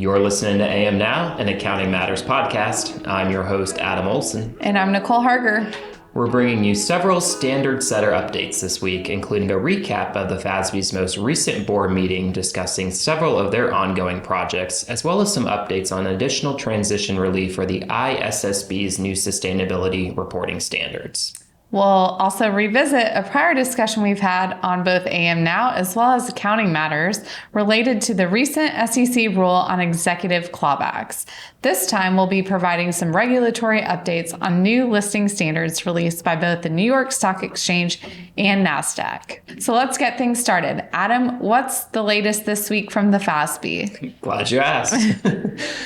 You're listening to AM Now, an Accounting Matters podcast. I'm your host, Adam Olsen. And I'm Nicole Harger. We're bringing you several standard setter updates this week, including a recap of the FASB's most recent board meeting discussing several of their ongoing projects, as well as some updates on additional transition relief for the ISSB's new sustainability reporting standards. We'll also revisit a prior discussion we've had on both AM Now as well as Accounting Matters related to the recent SEC rule on executive clawbacks. This time, we'll be providing some regulatory updates on new listing standards released by both the New York Stock Exchange and NASDAQ. So let's get things started. Adam, what's the latest this week from the FASB? Glad you asked.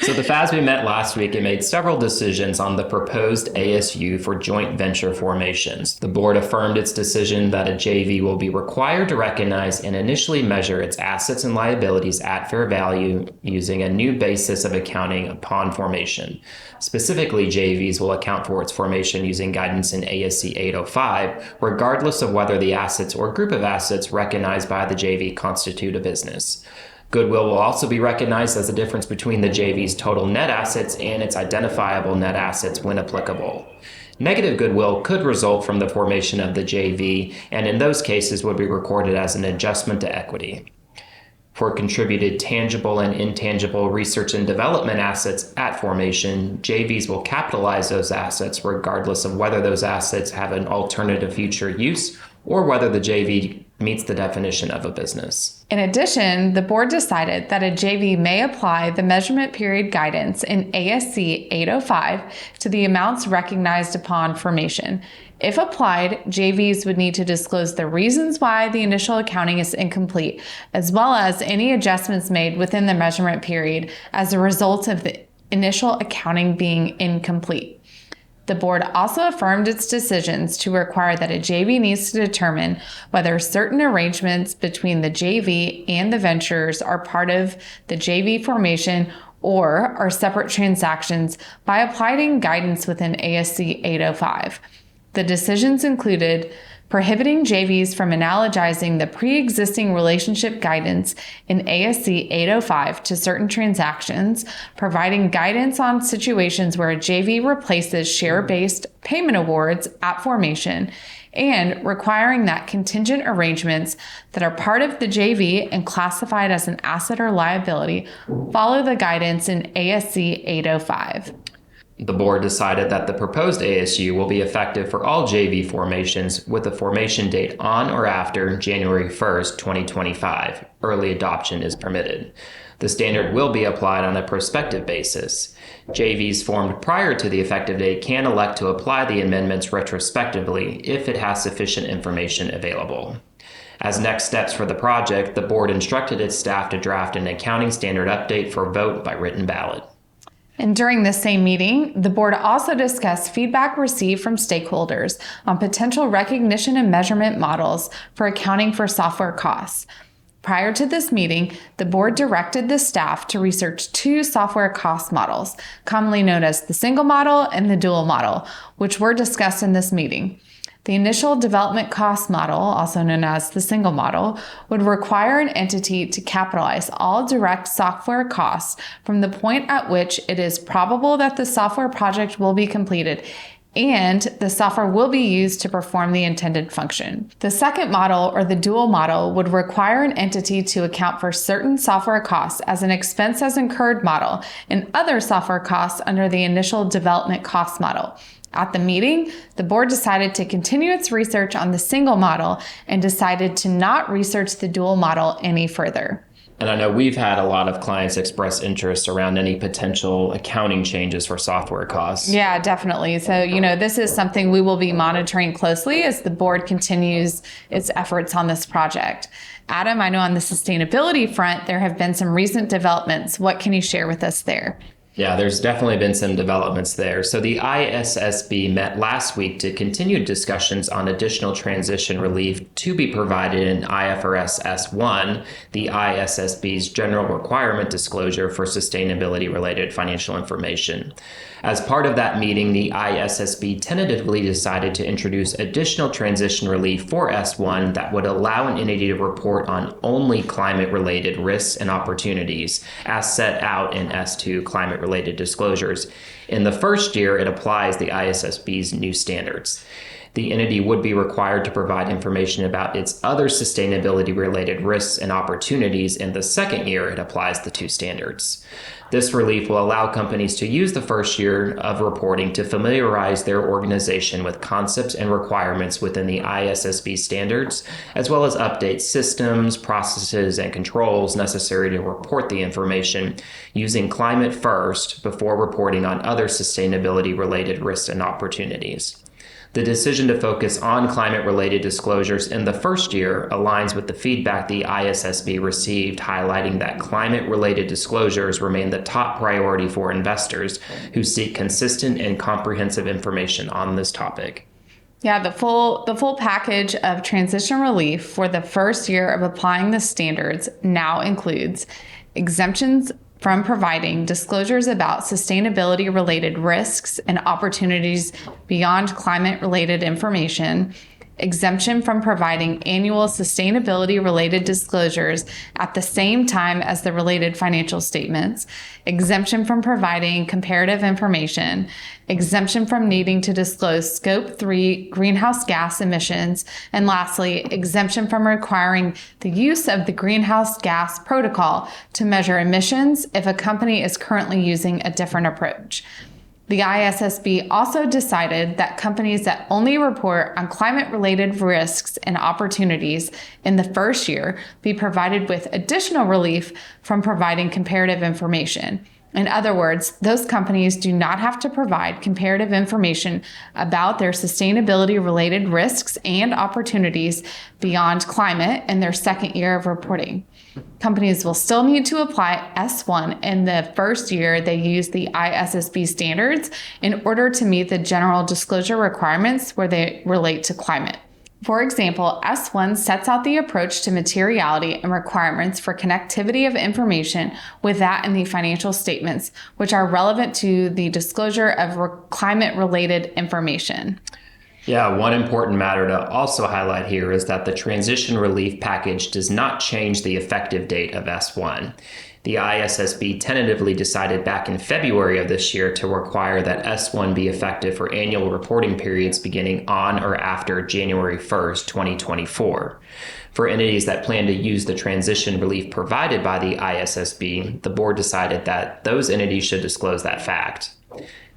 So the FASB met last week and made several decisions on the proposed ASU for joint venture formations. The board affirmed its decision that a JV will be required to recognize and initially measure its assets and liabilities at fair value using a new basis of accounting upon formation. Specifically, JVs will account for its formation using guidance in ASC 805, regardless of whether the assets or group of assets recognized by the JV constitute a business. Goodwill will also be recognized as the difference between the JV's total net assets and its identifiable net assets when applicable. Negative goodwill could result from the formation of the JV, and in those cases would be recorded as an adjustment to equity. For contributed tangible and intangible research and development assets at formation, JVs will capitalize those assets regardless of whether those assets have an alternative future use or whether the JV meets the definition of a business. In addition, the board decided that a JV may apply the measurement period guidance in ASC 805 to the amounts recognized upon formation. If applied, JVs would need to disclose the reasons why the initial accounting is incomplete, as well as any adjustments made within the measurement period as a result of the initial accounting being incomplete. The board also affirmed its decisions to require that a JV needs to determine whether certain arrangements between the JV and the ventures are part of the JV formation or are separate transactions by applying guidance within ASC 805. The decisions included prohibiting JVs from analogizing the pre-existing relationship guidance in ASC 805 to certain transactions, providing guidance on situations where a JV replaces share-based payment awards at formation, and requiring that contingent arrangements that are part of the JV and classified as an asset or liability follow the guidance in ASC 805. The board decided that the proposed ASU will be effective for all JV formations with a formation date on or after January 1st, 2025. Early adoption is permitted. The standard will be applied on a prospective basis. JVs formed prior to the effective date can elect to apply the amendments retrospectively if it has sufficient information available. As next steps for the project, the board instructed its staff to draft an accounting standard update for vote by written ballot. And during this same meeting, the board also discussed feedback received from stakeholders on potential recognition and measurement models for accounting for software costs. Prior to this meeting, the board directed the staff to research two software cost models, commonly known as the single model and the dual model, which were discussed in this meeting. The initial development cost model, also known as the single model, would require an entity to capitalize all direct software costs from the point at which it is probable that the software project will be completed and the software will be used to perform the intended function. The second model, or the dual model, would require an entity to account for certain software costs as an expense as incurred model and other software costs under the initial development cost model. At the meeting, the board decided to continue its research on the single model and decided to not research the dual model any further. And I know we've had a lot of clients express interest around any potential accounting changes for software costs. Yeah, definitely. So, this is something we will be monitoring closely as the board continues its efforts on this project. Adam, I know on the sustainability front, there have been some recent developments. What can you share with us there? Yeah, there's definitely been some developments there. So the ISSB met last week to continue discussions on additional transition relief to be provided in IFRS S1, the ISSB's general requirement disclosure for sustainability related financial information. As part of that meeting, the ISSB tentatively decided to introduce additional transition relief for S1 that would allow an entity to report on only climate-related risks and opportunities, as set out in S2 climate-related disclosures. In the first year, it applies the ISSB's new standards. The entity would be required to provide information about its other sustainability-related risks and opportunities. In the second year, it applies the two standards. This relief will allow companies to use the first year of reporting to familiarize their organization with concepts and requirements within the ISSB standards, as well as update systems, processes, and controls necessary to report the information using climate first before reporting on other sustainability-related risks and opportunities. The decision to focus on climate-related disclosures in the first year aligns with the feedback the ISSB received, highlighting that climate-related disclosures remain the top priority for investors who seek consistent and comprehensive information on this topic. Yeah, the full package of transition relief for the first year of applying the standards now includes exemptions from providing disclosures about sustainability-related risks and opportunities beyond climate-related information, exemption from providing annual sustainability-related disclosures at the same time as the related financial statements, exemption from providing comparative information, exemption from needing to disclose Scope 3 greenhouse gas emissions, and lastly, exemption from requiring the use of the greenhouse gas protocol to measure emissions if a company is currently using a different approach. The ISSB also decided that companies that only report on climate-related risks and opportunities in the first year be provided with additional relief from providing comparative information. In other words, those companies do not have to provide comparative information about their sustainability-related risks and opportunities beyond climate in their second year of reporting. Companies will still need to apply S1 in the first year they use the ISSB standards in order to meet the general disclosure requirements where they relate to climate. For example, S1 sets out the approach to materiality and requirements for connectivity of information with that in the financial statements, which are relevant to the disclosure of climate-related information. Yeah, one important matter to also highlight here is that the transition relief package does not change the effective date of S1. The ISSB tentatively decided back in February of this year to require that S1 be effective for annual reporting periods beginning on or after January 1st, 2024. For entities that plan to use the transition relief provided by the ISSB, the board decided that those entities should disclose that fact.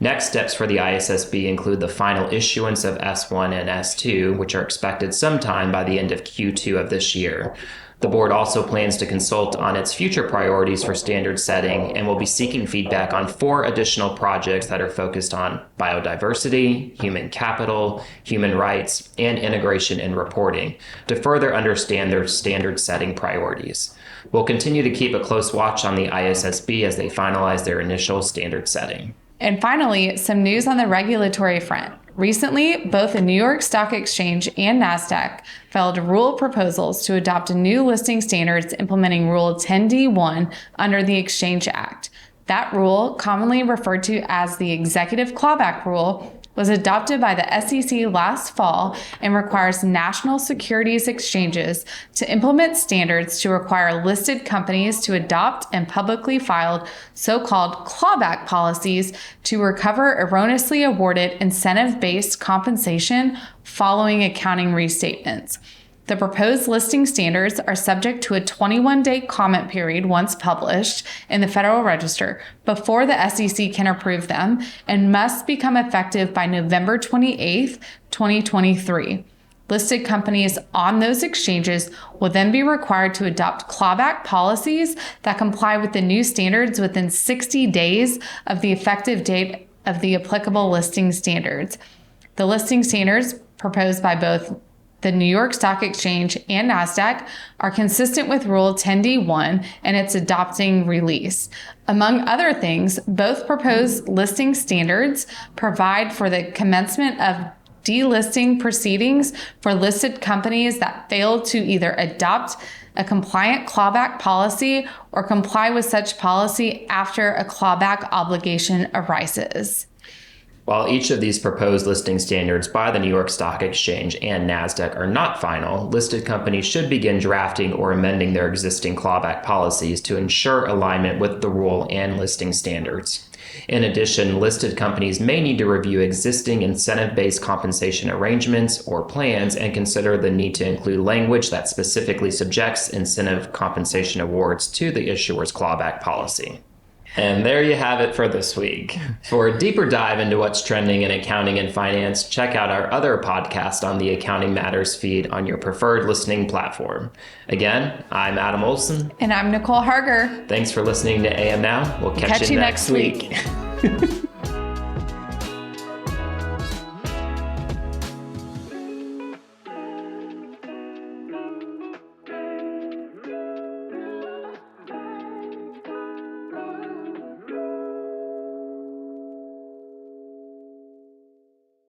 Next steps for the ISSB include the final issuance of S1 and S2, which are expected sometime by the end of Q2 of this year. The board also plans to consult on its future priorities for standard setting and will be seeking feedback on 4 additional projects that are focused on biodiversity, human capital, human rights, and integration in reporting to further understand their standard setting priorities. We'll continue to keep a close watch on the ISSB as they finalize their initial standard setting. And finally, some news on the regulatory front. Recently, both the New York Stock Exchange and NASDAQ filed rule proposals to adopt a new listing standards implementing Rule 10d-1 under the Exchange Act. That rule, commonly referred to as the Executive Clawback Rule, was adopted by the SEC last fall and requires national securities exchanges to implement standards to require listed companies to adopt and publicly filed so-called clawback policies to recover erroneously awarded incentive-based compensation following accounting restatements. The proposed listing standards are subject to a 21-day comment period once published in the Federal Register before the SEC can approve them and must become effective by November 28, 2023. Listed companies on those exchanges will then be required to adopt clawback policies that comply with the new standards within 60 days of the effective date of the applicable listing standards. The listing standards proposed by both the New York Stock Exchange and NASDAQ are consistent with Rule 10d-1 and its adopting release. Among other things, both proposed listing standards provide for the commencement of delisting proceedings for listed companies that fail to either adopt a compliant clawback policy or comply with such policy after a clawback obligation arises. While each of these proposed listing standards by the New York Stock Exchange and NASDAQ are not final, listed companies should begin drafting or amending their existing clawback policies to ensure alignment with the rule and listing standards. In addition, listed companies may need to review existing incentive-based compensation arrangements or plans and consider the need to include language that specifically subjects incentive compensation awards to the issuer's clawback policy. And there you have it for this week. For a deeper dive into what's trending in accounting and finance, check out our other podcast on the Accounting Matters feed on your preferred listening platform. Again, I'm Adam Olsen. And I'm Nicole Harger. Thanks for listening to AM Now. We'll catch you next week.